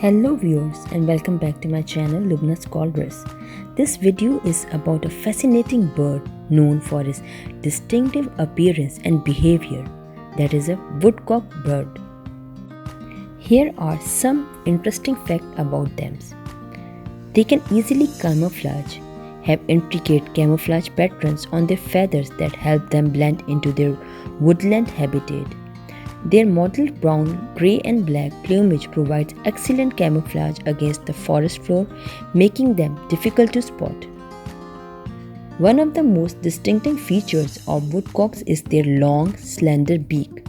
Hello viewers and welcome back to my channel Lubna's Cauldrons. This video is about a fascinating bird known for its distinctive appearance and behavior, that is a woodcock bird. Here are some interesting facts about them. They can easily camouflage, have intricate camouflage patterns on their feathers that help them blend into their woodland habitat. Their mottled brown, grey and black plumage provides excellent camouflage against the forest floor, making them difficult to spot. One of the most distinctive features of woodcocks is their long, slender beak.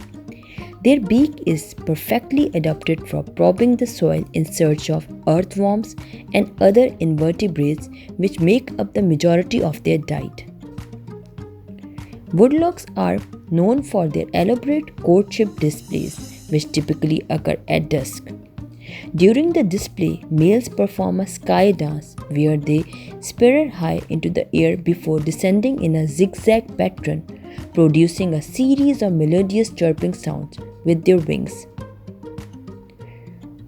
Their beak is perfectly adapted for probing the soil in search of earthworms and other invertebrates which make up the majority of their diet. Woodcocks are known for their elaborate courtship displays, which typically occur at dusk. During the display, males perform a sky dance where they spiral high into the air before descending in a zigzag pattern, producing a series of melodious chirping sounds with their wings.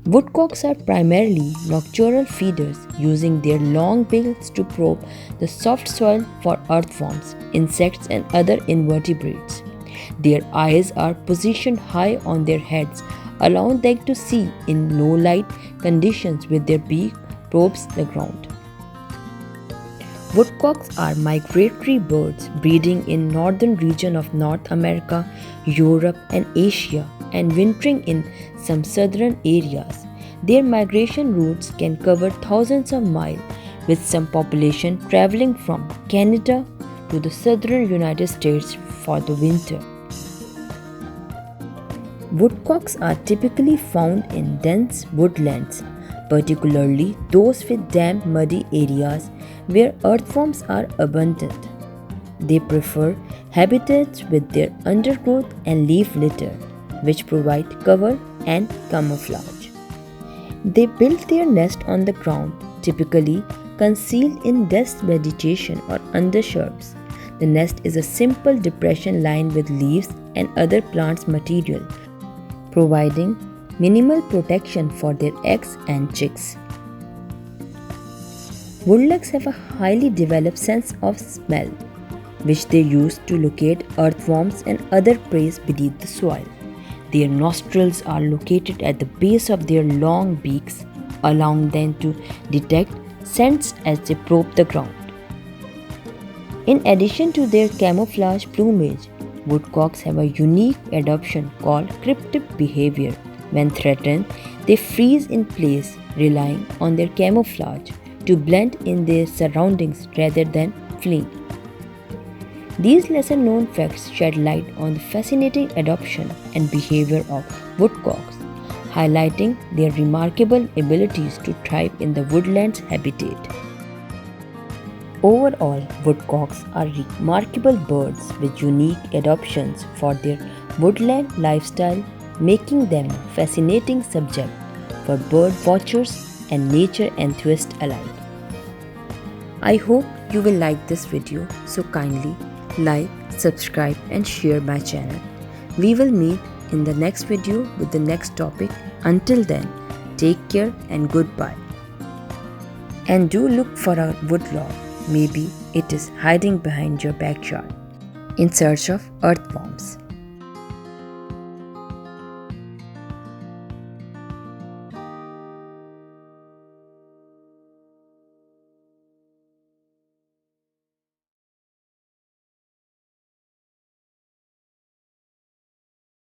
Woodcocks are primarily nocturnal feeders, using their long bills to probe the soft soil for earthworms, insects, and other invertebrates. Their eyes are positioned high on their heads, allowing them to see in low light conditions with their beak probes the ground. Woodcocks are migratory birds breeding in northern region of North America, Europe, and Asia, and wintering in some southern areas. Their migration routes can cover thousands of miles, with some population traveling from Canada to the southern United States for the winter. Woodcocks are typically found in dense woodlands, particularly those with damp, muddy areas where earthworms are abundant. They prefer habitats with their undergrowth and leaf litter, which provide cover and camouflage. They build their nest on the ground, typically concealed in dense vegetation or undershrubs. The nest is a simple depression lined with leaves and other plants material, providing minimal protection for their eggs and chicks. Woodcocks have a highly developed sense of smell, which they use to locate earthworms and other prey beneath the soil. Their nostrils are located at the base of their long beaks, allowing them to detect scents as they probe the ground. In addition to their camouflage plumage, woodcocks have a unique adaptation called cryptic behavior. When threatened, they freeze in place, relying on their camouflage to blend in their surroundings rather than fleeing. These lesser-known facts shed light on the fascinating adaptation and behavior of woodcocks, highlighting their remarkable abilities to thrive in the woodlands habitat. Overall, woodcocks are remarkable birds with unique adaptations for their woodland lifestyle, making them a fascinating subject for bird watchers and nature enthusiasts alike. I hope you will like this video, so kindly like, subscribe and share my channel. We will meet in the next video with the next topic. Until then, take care and goodbye. And do look for a woodcock. Maybe it is hiding behind your backyard in search of earthworms.